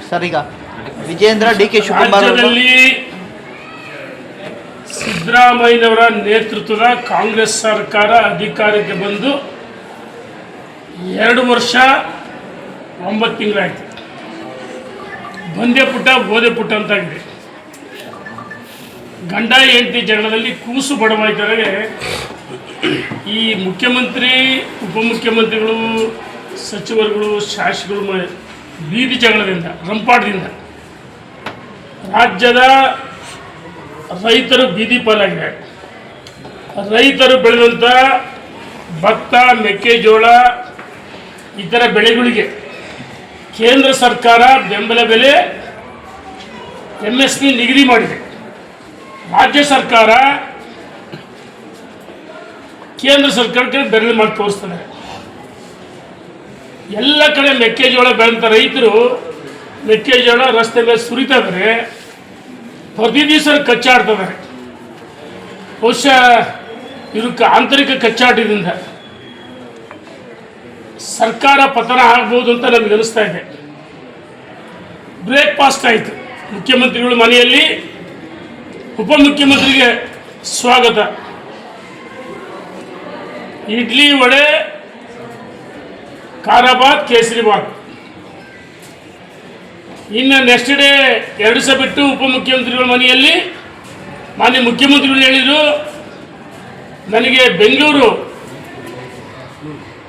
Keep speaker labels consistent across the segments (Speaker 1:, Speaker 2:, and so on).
Speaker 1: Sir, ಈಗ Vijendra D K Shivakumar
Speaker 2: ರಾಜ್ಯದಲ್ಲಿ ಸಿದ್ದರಾಮಯ್ಯನವರ ನೇತೃತ್ವದ ಕಾಂಗ್ರೆಸ್ ಸರ್ಕಾರ ಅಧಿಕಾರಕ್ಕೆ ಬಂದು 2 ವರ್ಷ 9 ತಿಂಗಳಾಯಿತು. ಬಂದೆ ಪುಟ್ಟ ಬೋಧೆ ಪುಟ್ಟ ಅಂತಾಗಿದೆ. ಗಂಡ ಹೆಂಡತಿ ಜಗಳದಲ್ಲಿ ಕೂಸು ಬಡವಾಯ್ತಾರೆ. ಈ ಮುಖ್ಯಮಂತ್ರಿ, ಉಪಮುಖ್ಯಮಂತ್ರಿಗಳು, ಸಚಿವರುಗಳು, ಶಾಸಕರು ಬೀದಿ ಜಗಳದಿಂದ, ರಂಪಾಟದಿಂದ ರಾಜ್ಯದ ರೈತರು ಬೀದಿ ಪಾಲಾಗಿದೆ. ರೈತರು ಬೆಳೆದಂಥ ಭತ್ತ, ಮೆಕ್ಕೆಜೋಳ ಇತರ ಬೆಳೆಗಳಿಗೆ ಕೇಂದ್ರ ಸರ್ಕಾರ ಬೆಂಬಲ ಬೆಲೆ MSP ನಿಗದಿ ಮಾಡಿದೆ. ರಾಜ್ಯ ಸರ್ಕಾರ ಕೇಂದ್ರ ಸರ್ಕಾರಕ್ಕೆ ಬೆರಳು ಮಾಡಿ ತೋರಿಸ್ತಾರೆ. ಎಲ್ಲ ಕಡೆ ಮೆಕ್ಕೆಜೋಳ ಬೆಳೆದಂಥ ರೈತರು ಮೆಕ್ಕೆಜೋಳ ರಸ್ತೆ ಮೇಲೆ ಸುರಿತಾ ಇದ್ದಾರೆ. ಪ್ರತಿ ದಿವಸ ಕಚ್ಚಾಡ್ತಿದ್ದಾರೆ. ಬಹುಶಃ ಇದಕ್ಕೆ ಆಂತರಿಕ ಕಚ್ಚಾಟದಿಂದ ಸರ್ಕಾರ ಪತನ ಆಗ್ಬೋದು ಅಂತ ನಮಗೆ ಅನಿಸ್ತಾ ಇದೆ. ಬ್ರೇಕ್ಫಾಸ್ಟ್ ಆಯಿತು. ಮುಖ್ಯಮಂತ್ರಿಗಳು ಮನೆಯಲ್ಲಿ ಉಪಮುಖ್ಯಮಂತ್ರಿಗೆ ಸ್ವಾಗತ. ಇಡ್ಲಿ, ವಡೆ, ಖಾರಾಬಾತ್, ಕೇಸರಿಬಾತ್. ಇನ್ನು ನೆಕ್ಸ್ಟ್ ಡೇ 2 ದಿವಸ ಬಿಟ್ಟು ಉಪಮುಖ್ಯಮಂತ್ರಿಗಳ ಮನೆಯಲ್ಲಿ ಮಾನ್ಯ ಮುಖ್ಯಮಂತ್ರಿಗಳು ಹೇಳಿದರು, ನನಗೆ ಬೆಂಗಳೂರು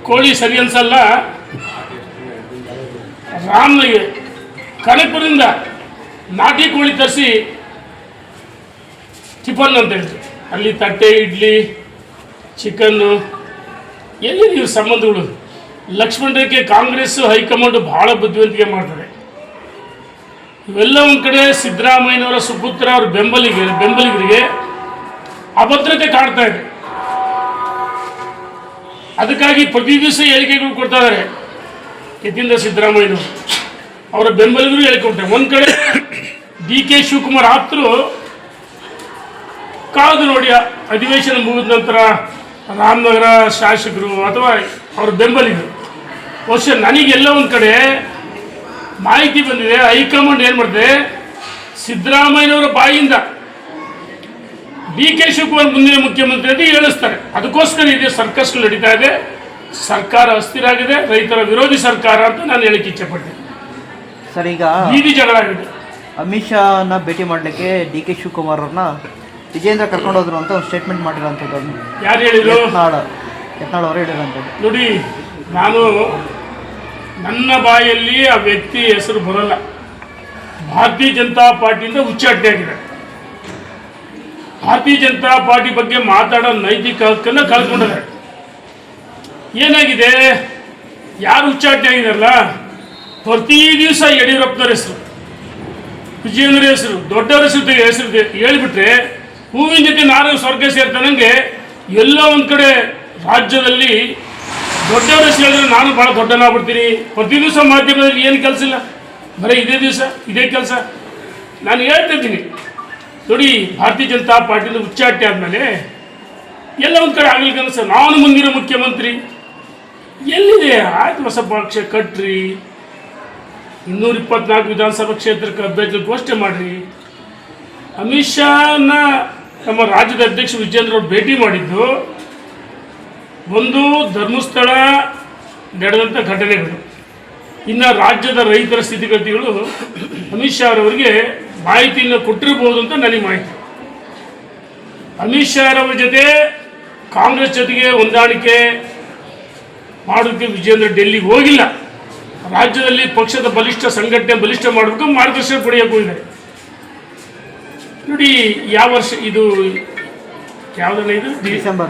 Speaker 2: ಕೋಳಿ ಸರಿ ಅನ್ಸಲ್ಲ, ರಾಮ್ನಗೆ ಕನಕಪುರದಿಂದ ನಾಟಿ ಕೋಳಿ ತರಿಸಿ ಟಿಫನ್ ಅಂತ ಹೇಳಿದ್ರು. ಅಲ್ಲಿ ತಟ್ಟೆ, ಇಡ್ಲಿ, ಚಿಕನ್ನು. ಎಲ್ಲಿ ಇವ್ರ ಸಂಬಂಧಗಳು? ಲಕ್ಷ್ಮಣ ರೇಖೆ ಕಾಂಗ್ರೆಸ್ ಹೈಕಮಾಂಡ್ ಬಹಳ ಬುದ್ಧಿವಂತಿಕೆ ಮಾಡ್ತಾರೆ. ಇವೆಲ್ಲ ಒಂದು ಕಡೆ ಸಿದ್ದರಾಮಯ್ಯನವರ ಸುಪುತ್ರ ಅವ್ರ ಬೆಂಬಲಿಗರಿಗೆ ಅಭದ್ರತೆ ಕಾಡ್ತಾ ಇದೆ. ಅದಕ್ಕಾಗಿ ಪ್ರತಿ ದಿವಸ ಹೇಳಿಕೆಗಳು ಕೊಡ್ತಾ ಇದ್ದಾರೆ. ಯತೀಂದ್ರ ಸಿದ್ದರಾಮಯ್ಯನವರು ಅವರ ಬೆಂಬಲಿಗರು ಹೇಳಿಕೆ ಕೊಡ್ತಾರೆ. ಒಂದು ಕಡೆ DK ಶಿವಕುಮಾರ್ ಆಪ್ತರು ಕಾದು ನೋಡಿ, ಅಧಿವೇಶನ ಮುಗಿದ ನಂತರ ರಾಮನಗರ ಶಾಸಕರು ಅಥವಾ ಅವ್ರ ಬೆಂಬಲಿಗರು. ಬಹುಶಃ ನನಗೆಲ್ಲ ಒಂದು ಕಡೆ ಮಾಹಿತಿ ಬಂದಿದೆ. ಹೈಕಮಾಂಡ್ ಏನು ಮಾಡ್ತದೆ, ಸಿದ್ದರಾಮಯ್ಯನವರ ಬಾಯಿಯಿಂದ DK ಶಿವಕುಮಾರ್ ಮುಂದಿನ ಮುಖ್ಯಮಂತ್ರಿ ಅಂತ ಹೇಳಿಸ್ತಾರೆ. ಅದಕ್ಕೋಸ್ಕರ ಇದೆ ಸರ್ಕಸ್ ನಡೀತಾ ಇದೆ. ಸರ್ಕಾರ ಅಸ್ಥಿರ ಆಗಿದೆ, ರೈತರ ವಿರೋಧಿ ಸರ್ಕಾರ ಅಂತ ನಾನು ಹೇಳಿಕ್ಕೆ ಇಚ್ಛೆಪಡ್ತೀನಿ.
Speaker 1: ಸರ್, ಈಗ
Speaker 2: ಬೀದಿ ಜಗಳ ಆಗಿದೆ.
Speaker 1: ಅಮಿತ್ ಶಾನ ಭೇಟಿ ಮಾಡಲಿಕ್ಕೆ DK ಶಿವಕುಮಾರ್ ಅವ್ರನ್ನ ವಿಜೇಂದ್ರ ಕರ್ಕೊಂಡು ಹೋದ್ರು ಅಂತ ಒಂದು ಸ್ಟೇಟ್ಮೆಂಟ್ ಮಾಡಿರೋಂಥದ್ದು.
Speaker 2: ಯಾರು ಹೇಳಿದ್ರು?
Speaker 1: ಯತ್ನಾಳ್ ಅವರು ಹೇಳಿರೋಂಥದ್ದು.
Speaker 2: ನೋಡಿ, ನಾನು ನನ್ನ ಬಾಯಲ್ಲಿ ಆ ವ್ಯಕ್ತಿ ಹೆಸರು ಬರೋಲ್ಲ. ಭಾರತೀಯ ಜನತಾ ಪಾರ್ಟಿಯಿಂದ ಉಚ್ಚಾಟನೆ ಆಗಿದೆ. ಭಾರತೀಯ ಜನತಾ ಪಾರ್ಟಿ ಬಗ್ಗೆ ಮಾತಾಡೋ ನೈತಿಕ ಹಕ್ಕನ್ನು ಕಳ್ಕೊಂಡಿದ್ದಾರೆ. ಏನಾಗಿದೆ, ಯಾರು ಉಚ್ಚಾಟನೆ ಆಗಿದಾರಲ್ಲ, ಪ್ರತಿ ದಿವಸ ಯಡಿಯೂರಪ್ಪನವ್ರ ಹೆಸರು, ವಿಜಯೇಂದ್ರ ಹೆಸರು, ದೊಡ್ಡವರ ಹೆಸರು ಹೇಳಿಬಿಟ್ರೆ ಹೂವಿನ ಜೊತೆ ನಾನು ಸ್ವರ್ಗ ಸೇರ್ತಾನಂಗೆ ಎಲ್ಲೋ ಒಂದು ಕಡೆ ರಾಜ್ಯದಲ್ಲಿ ದೊಡ್ಡವರ ಹೆಸರು ಹೇಳಿದ್ರೆ ನಾನು ಭಾಳ ದೊಡ್ಡನಾಗ್ಬಿಡ್ತೀನಿ. ಪ್ರತಿ ದಿವಸ ಮಾಧ್ಯಮದಲ್ಲಿ ಏನು ಕೆಲಸ ಇಲ್ಲ, ಬರೀ ಇದೇ ಕೆಲಸ. ನಾನು ಹೇಳ್ತಿದ್ದೀನಿ ನೋಡಿ, ಭಾರತೀಯ ಜನತಾ ಪಾರ್ಟಿಯಿಂದ ಉಚ್ಚಾಟನೆ ಆದಮೇಲೆ ಎಲ್ಲ ಒಂದು ಕಡೆ ಆಗ್ಲಿಕ್ಕೆ ಅನಿಸ, ನಾನು ಮುಂದಿನ ಮುಖ್ಯಮಂತ್ರಿ ಎಲ್ಲಿದೆ? ಆಯ್ತು, ಹೊಸ ಪಕ್ಷ ಕಟ್ರಿ, 224 ವಿಧಾನಸಭಾ ಕ್ಷೇತ್ರಕ್ಕೆ ಅಭ್ಯರ್ಥಿ ಘೋಷಣೆ ಮಾಡಿರಿ. ಅಮಿತ್ ಶಾನ ನಮ್ಮ ರಾಜ್ಯದ ಅಧ್ಯಕ್ಷ ವಿಜೇಂದ್ರ ಅವರು ಭೇಟಿ ಮಾಡಿದ್ದು ಒಂದು ಧರ್ಮಸ್ಥಳ ನಡೆದಂಥ ಘಟನೆಗಳು, ಇನ್ನು ರಾಜ್ಯದ ರೈತರ ಸ್ಥಿತಿಗತಿಗಳು ಅಮಿತ್ ಶಾ ಅವರಿಗೆ ಮಾಹಿತಿಯನ್ನು ಕೊಟ್ಟಿರ್ಬೋದು ಅಂತ ನನಗೆ ಮಾಹಿತಿ. ಅಮಿತ್ ಶಾ ಅವರ ಜೊತೆ ಕಾಂಗ್ರೆಸ್ ಜೊತೆಗೆ ಹೊಂದಾಣಿಕೆ ಮಾಡೋದಕ್ಕೆ ವಿಜೇಂದ್ರ ಡೆಲ್ಲಿಗೆ ಹೋಗಿಲ್ಲ. ರಾಜ್ಯದಲ್ಲಿ ಪಕ್ಷದ ಸಂಘಟನೆ ಬಲಿಷ್ಠ ಮಾಡಬೇಕು, ಮಾರ್ಗದರ್ಶನ ಪಡೆಯಕ್ಕೆ ಹೋಗಿದ್ದಾರೆ. ನೋಡಿ, ಯಾವ ವರ್ಷ ಇದು? ಯಾವುದನ್ನ ಇದು? ಡಿಸೆಂಬರ್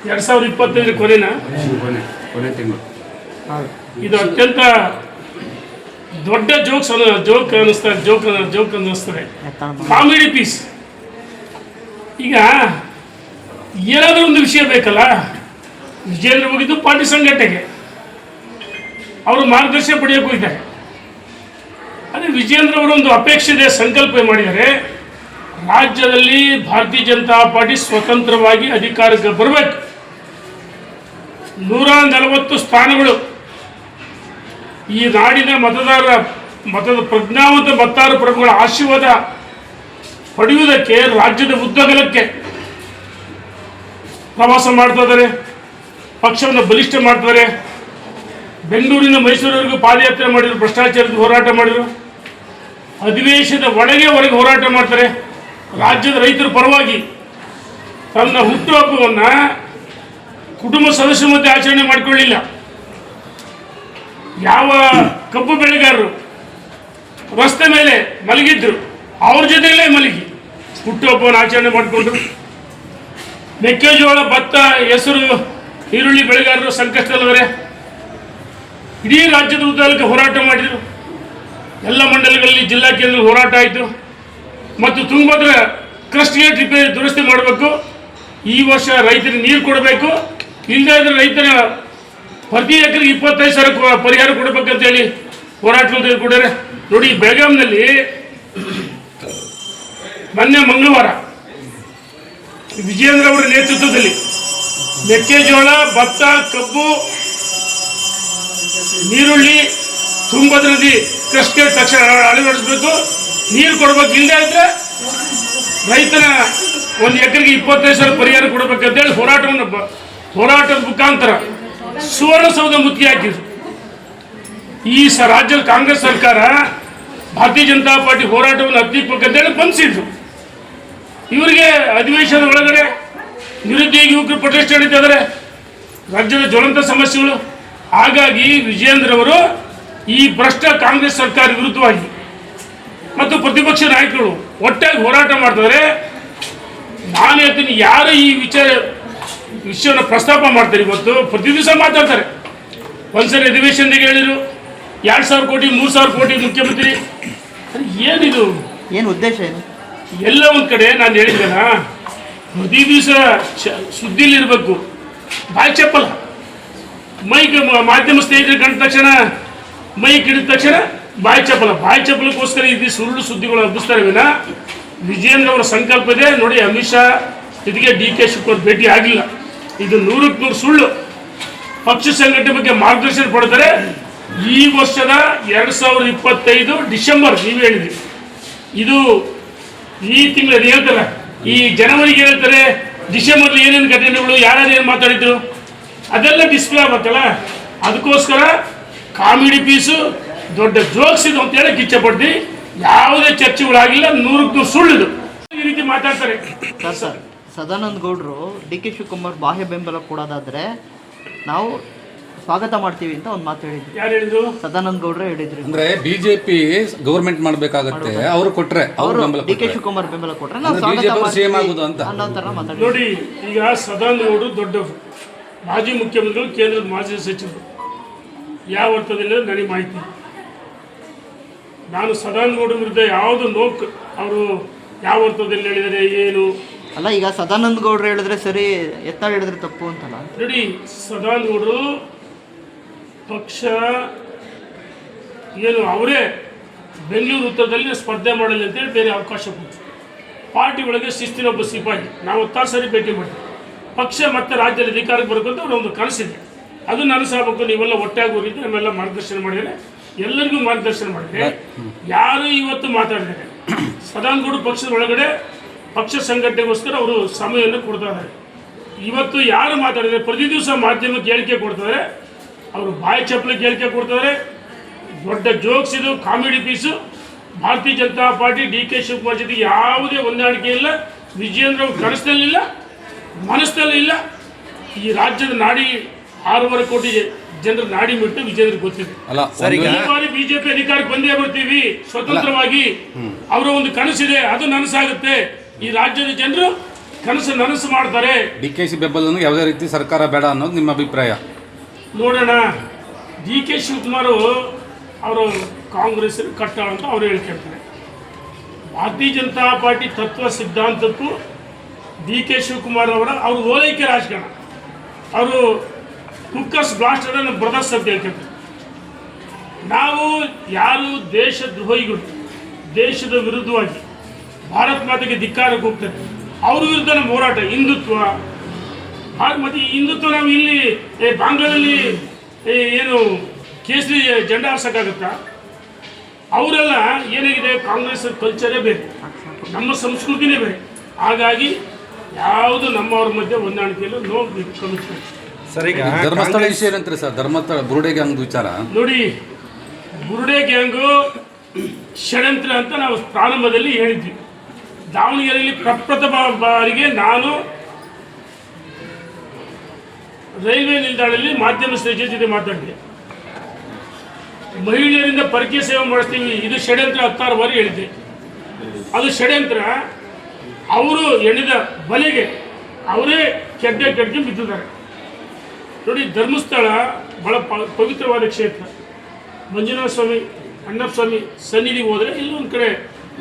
Speaker 2: 2025 ಕೊನೆನಾ?
Speaker 3: ಕೊನೆ ತಿಂಗಳು.
Speaker 2: ಇದು ಅತ್ಯಂತ ದೊಡ್ಡ ಜೋಕ್ ಅನ್ನಿಸ್ತದೆ, ಕಾಮಿಡಿ ಪೀಸ್. ಈಗ ಏನಾದರೂ ಒಂದು ವಿಷಯ ಬೇಕಲ್ಲ. ವಿಜೇಂದ್ರ ಹೋಗಿದ್ದು ಪಾರ್ಟಿ ಸಂಘಟನೆಗೆ, ಅವರು ಮಾರ್ಗದರ್ಶನ ಪಡೆಯೋಕೆ ಹೋಗಿದ್ದಾರೆ. ಅದೇ ವಿಜೇಂದ್ರ ಅವರೊಂದು ಅಪೇಕ್ಷೆ ಇದೆ, ಸಂಕಲ್ಪ ಮಾಡಿದ್ದಾರೆ. ರಾಜ್ಯದಲ್ಲಿ ಭಾರತೀಯ ಜನತಾ ಪಾರ್ಟಿ ಸ್ವತಂತ್ರವಾಗಿ ಅಧಿಕಾರಕ್ಕೆ ಬರಬೇಕು. 140 ಸ್ಥಾನಗಳು ಈ ನಾಡಿನ ಮತದ ಪ್ರಜ್ಞಾವಂತ ಮತದಾರ ಪ್ರಭುಗಳ ಆಶೀರ್ವಾದ ಪಡೆಯುವುದಕ್ಕೆ ರಾಜ್ಯದ ಉದ್ದಗಲಕ್ಕೆ ಪ್ರವಾಸ ಮಾಡ್ತಾ ಇದ್ದಾರೆ, ಪಕ್ಷವನ್ನು ಬಲಿಷ್ಠ ಮಾಡ್ತಾರೆ. ಬೆಂಗಳೂರಿನ ಮೈಸೂರಿವರೆಗೂ ಪಾದಯಾತ್ರೆ ಮಾಡಿದ್ರು, ಭ್ರಷ್ಟಾಚಾರದ ಹೋರಾಟ ಮಾಡಿದರು, ಅಧಿವೇಶನದ ಹೊರಗೆ ಹೋರಾಟ ಮಾಡ್ತಾರೆ. ರಾಜ್ಯದ ರೈತರ ಪರವಾಗಿ ತನ್ನ ಹುಟ್ಟುಹಬ್ಬವನ್ನು ಕುಟುಂಬ ಸದಸ್ಯರ ಮಧ್ಯೆ ಆಚರಣೆ ಮಾಡಿಕೊಳ್ಳಿಲ್ಲ. ಯಾವ ಕಬ್ಬು ಬೆಳೆಗಾರರು ರಸ್ತೆ ಮೇಲೆ ಮಲಗಿದ್ರು ಅವ್ರ ಜೊತೆಗೇ ಮಲಗಿ ಹುಟ್ಟುಹಬ್ಬವನ್ನು ಆಚರಣೆ ಮಾಡಿಕೊಂಡ್ರು. ಮೆಕ್ಕೆಜೋಳ, ಭತ್ತ, ಹೆಸರು, ಈರುಳ್ಳಿ ಬೆಳೆಗಾರರು ಸಂಕಷ್ಟದಲ್ಲಿದ್ದಾರೆ. ಇಡೀ ರಾಜ್ಯದ ಉದ್ದಗಲಕ್ಕೆ ಹೋರಾಟ ಮಾಡಿದರು. ಎಲ್ಲ ಮಂಡಲಗಳಲ್ಲಿ ಜಿಲ್ಲಾ ಕೇಂದ್ರ ಹೋರಾಟ ಆಯಿತು. ಮತ್ತು ತುಂಗಭದ್ರಾ ಕ್ರಸ್ಟ್ ಗೇಟ್ ರಿಪೇರಿ ದುರಸ್ತಿ ಮಾಡಬೇಕು, ಈ ವರ್ಷ ರೈತರಿಗೆ ನೀರು ಕೊಡಬೇಕು, ಇಲ್ಲದೇ ಇದ್ರೆ ರೈತರ ಪ್ರತಿ ಎಕರೆಗೆ 25,000 ಪರಿಹಾರ ಕೊಡಬೇಕಂತೇಳಿ ಹೋರಾಟಗಳು ತೆಗೆದುಕೊಂಡಾರೆ. ನೋಡಿ, ಬೆಳಗಾಂನಲ್ಲಿ ಮೊನ್ನೆ ಮಂಗಳವಾರ ವಿಜಯೇಂದ್ರ ಅವರ ನೇತೃತ್ವದಲ್ಲಿ ಮೆಕ್ಕೆಜೋಳ, ಭತ್ತ, ಕಬ್ಬು, ನೀರುಳ್ಳಿ, ತುಂಗಭದ್ರಾ ನದಿ ಕ್ರಸ್ಟ್ ಗೇಟ್ ತಕ್ಷಣ ಅಳವಡಿಸಬೇಕು, ನೀರು ಕೊಡಬೇಕು, ಇಲ್ಲದೇ ಇದ್ರೆ ರೈತನ ಒಂದು ಎಕರೆಗೆ 25,000 ಪರಿಹಾರ ಕೊಡಬೇಕಂತೇಳಿ ಹೋರಾಟದ ಮುಖಾಂತರ ಸುವರ್ಣಸೌಧ ಮುತ್ತಿಗೆ ಹಾಕಿದ್ರು. ಈ ರಾಜ್ಯದ ಕಾಂಗ್ರೆಸ್ ಸರ್ಕಾರ ಭಾರತೀಯ ಜನತಾ ಪಾರ್ಟಿ ಹೋರಾಟವನ್ನು ಹತ್ತಿಕ್ಕಬೇಕಂತೇಳಿ ಬಂಧಿಸಿದ್ರು. ಇವರಿಗೆ ಅಧಿವೇಶನದ ಒಳಗಡೆ ನಿರುದ್ಯೋಗಿ ಯುವಕರು ಪ್ರೊಟೆಸ್ಟ್ ನಡೀತಾ ಇದ್ದಾರೆ, ರಾಜ್ಯದ ಜ್ವಲಂತ ಸಮಸ್ಯೆಗಳು. ಹಾಗಾಗಿ ವಿಜಯೇಂದ್ರ ಅವರು ಈ ಭ್ರಷ್ಟ ಕಾಂಗ್ರೆಸ್ ಸರ್ಕಾರ ವಿರುದ್ಧವಾಗಿ ಮತ್ತು ಪ್ರತಿಪಕ್ಷ ನಾಯಕರು ಒಟ್ಟಾಗಿ ಹೋರಾಟ ಮಾಡ್ತಾರೆ. ನಾನು ಹೇಳ್ತೀನಿ, ಯಾರು ಈ ವಿಷಯವನ್ನು ಪ್ರಸ್ತಾಪ ಮಾಡ್ತಾರೆ, ಇವತ್ತು ಪ್ರತಿ ದಿವಸ ಮಾತಾಡ್ತಾರೆ. ಒಂದ್ಸರಿ ಅಧಿವೇಶನದಾಗ ಹೇಳಿದರು 2,000 ಕೋಟಿ 3,000 ಕೋಟಿ ಮುಖ್ಯಮಂತ್ರಿ. ಏನಿದು,
Speaker 1: ಏನು ಉದ್ದೇಶ ಏನು?
Speaker 2: ಎಲ್ಲ ಒಂದು ಕಡೆ ನಾನು ಹೇಳಿದ್ದೆನ, ಪ್ರತಿ ದಿವಸ ಸುದ್ದಿಲಿರಬೇಕು, ಬಾಯಿ ಚಪ್ಪಲ. ಮೈಕ್ ಮಾಧ್ಯಮ ಸ್ನೇಹಿತರು ಕಂಡ ತಕ್ಷಣ, ಮೈಕ್ ಹಿಡಿದ ತಕ್ಷಣ ಬಾಯಿ ಚಪ್ಪಲಕ್ಕೋಸ್ಕರ ಇದು ಸುಳ್ಳು ಸುದ್ದಿಗಳು ಹಬ್ಬಿಸ್ತಾರೆ ವಿನ ವಿಜಯೇಂದ್ರ ಅವರ ಸಂಕಲ್ಪ ಇದೆ. ನೋಡಿ, ಅಮಿತ್ ಶಾ ಜೊತೆಗೆ DK ಶಿವಕುಮಾರ್ ಭೇಟಿ ಆಗಿಲ್ಲ, ಇದು 100ಕ್ಕೆ 100 ಸುಳ್ಳು. ಪಕ್ಷ ಸಂಘಟನೆ ಬಗ್ಗೆ ಮಾರ್ಗದರ್ಶನ ಪಡ್ತಾರೆ. ಈ ವರ್ಷದ 2025 ಡಿಸೆಂಬರ್, ನೀವು ಹೇಳಿದ್ರಿ, ಇದು ಈ ತಿಂಗಳು ಹೇಳ್ತಾರೆ, ಈ ಜನವರಿಗೆ ಹೇಳ್ತಾರೆ, ಡಿಸೆಂಬರ್ಲಿ ಏನೇನು ಘಟನೆಗಳು, ಯಾರ್ಯಾರು ಏನು ಮಾತಾಡಿದ್ರು ಅದೆಲ್ಲ ಡಿಸ್ಪ್ಲೇ ಆಗ್ಬೇಕಲ್ಲ. ಅದಕ್ಕೋಸ್ಕರ ಕಾಮಿಡಿ ಪೀಸು, ದೊಡ್ಡ ಜೋಕ್ಸ್ ಇದು ಅಂತ ಹೇಳಕ್ಕೆ ಇಚ್ಛೆ ಪಡ್ತೀವಿ. ಯಾವುದೇ ಚರ್ಚೆಗಳಾಗಿಲ್ಲ, 100ಕ್ಕೆ 100 ಸುಳ್ಳಿದು. ಈ ರೀತಿ ಮಾತಾಡ್ತಾರೆ.
Speaker 1: ಸರ್, ಸದಾನಂದ ಗೌಡರು DK ಶಿವಕುಮಾರ್ ಬಾಹ್ಯ ಬೆಂಬಲ ಕೊಡೋದಾದ್ರೆ ನಾವು ಸ್ವಾಗತ ಮಾಡ್ತೀವಿ ಅಂತ ಒಂದು ಮಾತು ಹೇಳಿದ್ರು.
Speaker 2: ಯಾರು ಹೇಳಿದ್ರು?
Speaker 1: ಸದಾನಂದ ಗೌಡ್ರೆ ಹೇಳಿದ್ರು.
Speaker 4: ಅಂದ್ರೆ ಬಿಜೆಪಿ ಗವರ್ಮೆಂಟ್ ಮಾಡ್ಬೇಕಾಗತ್ತೆ, ಅವರು ಕೊಟ್ರೆ
Speaker 1: ಅವರು DK ಶಿವಕುಮಾರ್ ಬೆಂಬಲ ಕೊಟ್ರೆ ನಾವು ಸ್ವಾಗತ
Speaker 4: ಸೇಮ್
Speaker 1: ಮಾಡ್ತೀವಿ
Speaker 4: ಆಗುದು ಅಂತ
Speaker 1: ಅನ್ನೋ ಥರ ಮಾತಾಡಿ.
Speaker 2: ನೋಡಿ, ಈಗ ಸದಾನಂದ ಗೌಡರು ದೊಡ್ಡ ಮಾಜಿ ಮುಖ್ಯಮಂತ್ರಿಗಳು, ಕೇಂದ್ರದ ಮಾಜಿ ಸಚಿವರು. ಯಾವ ಅರ್ಥದಲ್ಲಿ ನನಗೆ ಮಾಹಿತಿ, ನಾನು ಸದಾನಂದ ಗೌಡರ ವಿರುದ್ಧ ಯಾವುದು ನೋಕ್ ಅವರು ಯಾವ ಅರ್ಥದಲ್ಲಿ ಹೇಳಿದರೆ ಏನು
Speaker 1: ಅಲ್ಲ. ಈಗ ಸದಾನಂದ ಗೌಡ್ರು ಹೇಳಿದ್ರೆ ಸರಿ, ಯತ್ನಾಳ್ ಹೇಳಿದ್ರೆ ತಪ್ಪು ಅಂತಲ್ಲ.
Speaker 2: ನೋಡಿ, ಸದಾನಂದ ಗೌಡರು ಪಕ್ಷ ಏನು ಅವರೇ ಬೆಂಗಳೂರು ಉತ್ತರದಲ್ಲಿ ಸ್ಪರ್ಧೆ ಮಾಡಲಿ ಅಂತೇಳಿ ಬೇರೆ ಅವಕಾಶ ಕೊಟ್ಟು ಪಾರ್ಟಿ ಒಳಗೆ ಶಿಸ್ತಿನ ಒಬ್ಬ ಸಿಪಾಯಿ. ನಾವು 10 ಸಾರಿ ಭೇಟಿ ಮಾಡ್ತೀವಿ. ಪಕ್ಷ ಮತ್ತೆ ರಾಜ್ಯದಲ್ಲಿ ಅಧಿಕಾರಕ್ಕೆ ಬರಬೇಕು ಅಂತ ಒಂದು ಕನಸಿದೆ, ಅದು ನನಸಾಗಬೇಕು. ನೀವೆಲ್ಲ ಒಟ್ಟಾಗಿ ಹೋಗಿದ್ದು ನಮ್ಮೆಲ್ಲ ಮಾರ್ಗದರ್ಶನ ಮಾಡಿದರೆ, ಎಲ್ಲರಿಗೂ ಮಾರ್ಗದರ್ಶನ ಮಾಡಿದರೆ. ಯಾರು ಇವತ್ತು ಮಾತಾಡಿದ್ದಾರೆ, ಸದಾನಂದ ಗೌಡರು ಪಕ್ಷದ ಒಳಗಡೆ ಪಕ್ಷ ಸಂಘಟನೆಗೋಸ್ಕರ ಅವರು ಸಮಯವನ್ನು ಕೊಡ್ತಾ ಇದ್ದಾರೆ. ಇವತ್ತು ಯಾರು ಮಾತಾಡಿದರೆ, ಪ್ರತಿ ದಿವಸ ಮಾಧ್ಯಮಕ್ಕೆ ಹೇಳಿಕೆ ಕೊಡ್ತಾರೆ, ಅವರು ಬಾಯಿ ಚಪ್ಪಲಿಗೆ ಹೇಳಿಕೆ ಕೊಡ್ತಾರೆ. ದೊಡ್ಡ ಜೋಕ್ಸ್ ಇದು, ಕಾಮಿಡಿ ಪೀಸು. ಭಾರತೀಯ ಜನತಾ ಪಾರ್ಟಿ DK ಶಿವಕುಮಾರ್ ಜೊತೆ ಯಾವುದೇ ಹೊಂದಾಣಿಕೆ ಇಲ್ಲ. ವಿಜಯೇಂದ್ರ ಅವರು ಕನಸಿನಲ್ಲಿಲ್ಲ, ಮನಸ್ಸಿನಲ್ಲಿ ಇಲ್ಲ. ಈ ರಾಜ್ಯದ ನಾಡಿ 6.5 ಕೋಟಿ ಜನರ ನಾಡಿ ಬಿಟ್ಟು ವಿಜಯೇಂದ್ರ ಗೊತ್ತಿದೆ. ಈ ಬಾರಿ ಬಿಜೆಪಿ ಅಧಿಕಾರಕ್ಕೆ ಬಂದೇ ಬರ್ತೀವಿ ಸ್ವತಂತ್ರವಾಗಿ. ಅವರ ಒಂದು ಕನಸಿದೆ, ಅದು ನನಸಾಗುತ್ತೆ. ಈ ರಾಜ್ಯದ ಜನರು ನನಸು ಮಾಡ್ತಾರೆ.
Speaker 4: DK ಬೆಂಬಲ ಯಾವುದೇ ರೀತಿ ಸರ್ಕಾರ ಬೇಡ ಅನ್ನೋದು ನಿಮ್ಮ ಅಭಿಪ್ರಾಯ?
Speaker 2: ನೋಡೋಣ. DK ಶಿವಕುಮಾರ್ ಅವರು ಕಾಂಗ್ರೆಸ್ ಕಟ್ಟಾಳ ಅಂತ ಅವರು ಹೇಳ್ಕೊಳ್ತಾರೆ. ಭಾರತೀಯ ಜನತಾ ಪಾರ್ಟಿ ತತ್ವ ಸಿದ್ಧಾಂತಕ್ಕೂ DK ಶಿವಕುಮಾರ್ ಅವರು ಓಲೈಕೆ ರಾಜಕಾರಣ, ಅವರು ಕುಕ್ಕರ್ಸ್ ಬ್ಲಾಸ್ಟ್ ನಮ್ಮ ಬ್ರದರ್ಸ್ ಅಂತ ಹೇಳ್ಕೊಳ್ತಾರೆ. ನಾವು ಯಾರು ದೇಶದ್ರೋಹಿಗಳು, ದೇಶದ ವಿರುದ್ಧವಾಗಿ ಭಾರತ ಮಾತೆಗೆ ಧಿಕ್ಕಾರಕ್ಕೆ ಹೋಗ್ತಾರೆ, ಅವ್ರ ವಿರುದ್ಧ ನಮ್ಮ ಹೋರಾಟ. ಹಿಂದುತ್ವ ಮತ್ತು ಹಿಂದುತ್ವ ನಾವು ಇಲ್ಲಿ ಬಾಂಗ್ಲಾದಲ್ಲಿ ಏನು ಕೇಸರಿ ಜೆಂಡಾ ಹಾರ್ಸೋಕ್ಕಾಗುತ್ತಾ? ಅವರೆಲ್ಲ ಏನಾಗಿದೆ, ಕಾಂಗ್ರೆಸ್ ಕಲ್ಚರೇ ಬೇರೆ, ನಮ್ಮ ಸಂಸ್ಕೃತಿನೇ ಬೇರೆ. ಹಾಗಾಗಿ ಯಾವುದು ನಮ್ಮವ್ರ ಮಧ್ಯೆ ಹೊಂದಾಣಿಕೆಯಲ್ಲ, ನೋ ಕಮಿಟ್ಮೆಂಟ್.
Speaker 3: ಸರ್, ಈಗ
Speaker 4: ಧರ್ಮಸ್ಥಳ ವಿಷಯ ಏನಂತಾರೆ ಸರ್? ಧರ್ಮಸ್ಥಳ ಬುರುಡೆ ಗ್ಯಾಂಗ್ ವಿಚಾರ
Speaker 2: ನೋಡಿ, ಬುರುಡೆ ಗ್ಯಾಂಗು ಷಡ್ಯಂತ್ರ ಅಂತ ನಾವು ಪ್ರಾರಂಭದಲ್ಲಿ ಹೇಳಿದ್ವಿ. ದಾವಣಗೆರೆಯಲ್ಲಿ ಪ್ರಪ್ರಥಮ ಬಾರಿಗೆ ನಾನು ರೈಲ್ವೆ ನಿಲ್ದಾಣದಲ್ಲಿ ಮಾಧ್ಯಮ ಸ್ನೇಹಿತರ ಜೊತೆ ಮಾತಾಡಿದೆ. ಮಹಿಳೆಯರಿಂದ ಪರಕೀಯ ಸೇವೆ ಮಾಡಿಸ್ತೀವಿ, ಇದು ಷಡ್ಯಂತ್ರ 16 ಬಾರಿ ಹೇಳಿದ್ದೆ. ಅದು ಷಡ್ಯಂತ್ರ. ಅವರು ಎಣಿದ ಬಲೆಗೆ ಅವರೇ ಕೆಡ್ಗೆ ಬಿದ್ದಿದ್ದಾರೆ. ನೋಡಿ, ಧರ್ಮಸ್ಥಳ ಬಹಳ ಪವಿತ್ರವಾದ ಕ್ಷೇತ್ರ. ಮಂಜುನಾಥ ಸ್ವಾಮಿ, ಅಣ್ಣಪ್ಪ ಸ್ವಾಮಿ ಸನ್ನಿಧಿಗೆ ಹೋದರೆ ಇಲ್ಲೊಂದು ಕಡೆ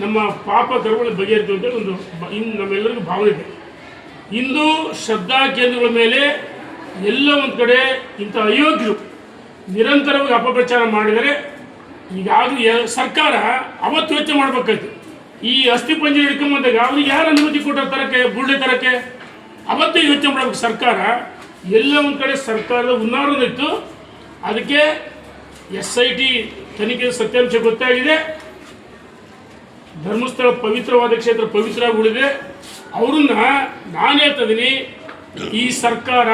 Speaker 2: ನಮ್ಮ ಪಾಪ ಕರ್ಮಗಳು ಬಗೆಹರಿತು ಅಂತ ಒಂದು ನಮ್ಮೆಲ್ಲರಿಗೂ ಭಾವನೆ ಇದೆ. ಇಂದು ಶ್ರದ್ಧಾ ಕೇಂದ್ರಗಳ ಮೇಲೆ ಎಲ್ಲ ಒಂದು ಕಡೆ ಇಂಥ ಅಯೋಗ್ಯರು ನಿರಂತರವಾಗಿ ಅಪಪ್ರಚಾರ ಮಾಡಿದರೆ ಈಗಾಗಲೇ ಸರ್ಕಾರ ಅವತ್ತು ವೆಚ್ಚ ಮಾಡಬೇಕಾಯ್ತು. ಈ ಅಸ್ಥಿ ಪಂಜರ ಹಿಡ್ಕೊಂಬಂದಾಗ ಅವ್ರಿಗೆ ಯಾರು ಅನುಮತಿ ಕೊಟ್ಟರೆ ತರಕ್ಕೆ, ಬುರುಡೆ ತರಕ್ಕೆ ಅವತ್ತೇ ಯೋಚನೆ ಮಾಡಬೇಕು ಸರ್ಕಾರ. ಎಲ್ಲ ಒಂದು ಕಡೆ ಸರ್ಕಾರದ ಹುನ್ನಾರ ಇತ್ತು. ಅದಕ್ಕೆ SIT ತನಿಖೆ ಸತ್ಯಾಂಶ ಗೊತ್ತಾಗಿದೆ. ಧರ್ಮಸ್ಥಳ ಪವಿತ್ರವಾದ ಕ್ಷೇತ್ರ ಪವಿತ್ರವಾಗಿ ಉಳಿದೆ. ಅವ್ರನ್ನ ನಾನು ಹೇಳ್ತಾ ಇದ್ದೀನಿ, ಈ ಸರ್ಕಾರ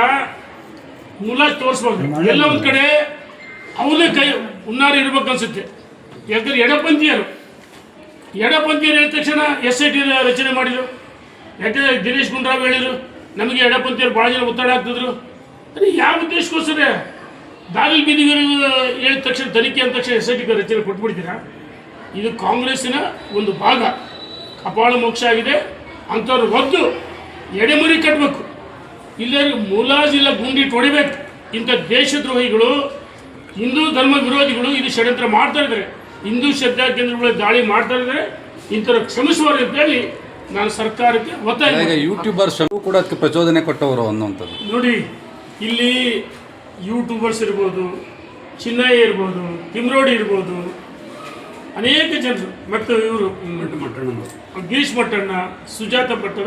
Speaker 2: ಮೂಲ ತೋರಿಸ್ಬೇಕು. ಎಲ್ಲ ಒಂದು ಕಡೆ ಅವ್ರದೇ ಕೈ ಹುನ್ನಾರ ಇರ್ಬೇಕು ಅನ್ಸುತ್ತೆ. ಯಾಕಂದ್ರೆ ಎಡಪಂಥೀಯರು ಹೇಳಿದ ತಕ್ಷಣ SIT ರಚನೆ ಮಾಡಿದರು. ಯಾಕಂದರೆ ದಿನೇಶ್ ಗುಂಡೂರಾವ್ ಹೇಳಿದರು, ನಮಗೆ ಎಡಪಂಥೀಯರು ಭಾಳ ಜನ ಒತ್ತಡ ಆಗ್ತಿದ್ರು. ಅದೇ ಯಾವ ಉದ್ದೇಶಕ್ಕೋಸ್ಕರ ದಾವಿಲ್ ಬೀದಿಗರು ಹೇಳಿದ ತಕ್ಷಣ ತನಿಖೆ ಅಂದ ತಕ್ಷಣ SIT ರಚನೆ ಕೊಟ್ಬಿಡ್ತೀರಾ? ಇದು ಕಾಂಗ್ರೆಸ್ಸಿನ ಒಂದು ಭಾಗ. ಕಪಾಳ ಮೋಕ್ಷ ಆಗಿದೆ. ಅಂಥವ್ರು ಒದ್ದು ಎಡೆಮುರಿ ಕಟ್ಟಬೇಕು. ಇಲ್ಲರಿಗೆ ಮುಲಾಜಿಲ್ಲ ಗುಂಡಿಟ್ಟು ಹೊಡಿಬೇಕು. ಇಂಥ ದೇಶದ್ರೋಹಿಗಳು, ಹಿಂದೂ ಧರ್ಮ ವಿರೋಧಿಗಳು ಇದು ಷಡ್ಯಂತ್ರ ಮಾಡ್ತಾ ಇದ್ದಾರೆ. ಹಿಂದೂ ಶ್ರದ್ಧಾ ಕೇಂದ್ರಗಳ ದಾಳಿ ಮಾಡ್ತಾ ಇದ್ದಾರೆ. ಇಂಥವ್ರು ಕ್ಷಮಿಸುವರು ಅಂತೇಳಿ ನಾನು ಸರ್ಕಾರಕ್ಕೆ ಒತ್ತಾಯ.
Speaker 4: ಈಗ ಯೂಟ್ಯೂಬರ್ಸ್ ಕೂಡ ಅದಕ್ಕೆ ಪ್ರಚೋದನೆ ಕೊಟ್ಟವರು ಅನ್ನುವಂಥದ್ದು.
Speaker 2: ನೋಡಿ, ಇಲ್ಲಿ ಯೂಟ್ಯೂಬರ್ಸ್ ಇರ್ಬೋದು, ಚಿನ್ನಯ್ಯ ಇರ್ಬೋದು, ತಿಮ್ರೋಡಿ ಇರ್ಬೋದು, ಅನೇಕ ಜನರು, ಮತ್ತು ಇವರು ಗಿರೀಶ್ ಮಟ್ಟಣ್ಣ, ಸುಜಾತ ಭಟ್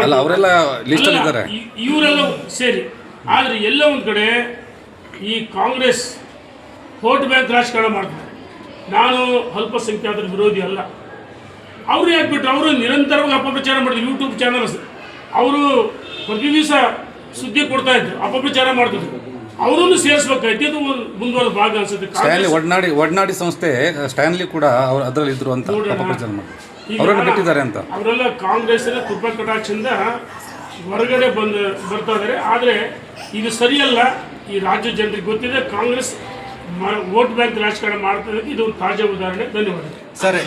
Speaker 4: ಅಲ್ಲ, ಅವರೆಲ್ಲ ಲಿಸ್ಟ್ ಅಲ್ಲಿ ಇದ್ದಾರೆ.
Speaker 2: ಇವರೆಲ್ಲ ಸೇರಿ. ಆದರೆ ಎಲ್ಲ ಒಂದು ಕಡೆ ಈ ಕಾಂಗ್ರೆಸ್ ವೋಟ್ ಬ್ಯಾಂಕ್ ರಾಜಕಾರಣ ಮಾಡ್ತಾರೆ. ನಾನು ಅಲ್ಪಸಂಖ್ಯಾತರ ವಿರೋಧಿ ಅಲ್ಲ. ಅವರು ಯಾಕೆಬಿಟ್ರು? ಅವರು ನಿರಂತರವಾಗಿ ಅಪಪ್ರಚಾರ ಮಾಡಿದ್ರು. ಯೂಟ್ಯೂಬ್ ಚಾನಲ್ಸ್ ಅವರು ಪ್ರತಿ ದಿವಸ ಸುದ್ದಿ ಕೊಡ್ತಾ ಇದ್ರು, ಅಪಪ್ರಚಾರ ಮಾಡ್ತಿದ್ರು. ಅವರನ್ನು ಸೇರಿಸ್ಬೇಕಾಯ್ತು. ಇದು ಮುಂದುವರೆದ ಭಾಗ ಅನ್ಸುತ್ತೆ.
Speaker 4: ಸ್ಟ್ಯಾನ್ಲಿ ಒಡನಾಡಿ ಸಂಸ್ಥೆ ಸ್ಟ್ಯಾನ್ಲಿ ಕೂಡ ಅವರು ಅದರಲ್ಲಿ ಇದ್ರು ಅಂತ ಅಪಪ್ರಚಾರ ಮಾಡಿದ್ರು. ಅವರನ್ನು ಬಿಟ್ಟಿದ್ದಾರೆ ಅಂತ.
Speaker 2: ಅವರೆಲ್ಲ ಕಾಂಗ್ರೆಸ್ಸಿನ ಕೃಪಾ ಕಟಾಕ್ಷದಿಂದ ಹೊರಗಡೆ ಬರ್ತಾ ಇದ್ದಾರೆ. ಆದರೆ ಇದು ಸರಿಯಲ್ಲ. ಈ ರಾಜ್ಯ ಜನರಿಗೆ ಗೊತ್ತಿದೆ ಕಾಂಗ್ರೆಸ್ ವೋಟ್ ಬ್ಯಾಂಕ್ ರಾಜಕಾರಣ ಮಾಡ್ತಾ ಇದ್ದಕ್ಕೆ ಇದು ಒಂದು ತಾಜಾ ಉದಾಹರಣೆ. ಧನ್ಯವಾದ
Speaker 3: ಸರ್.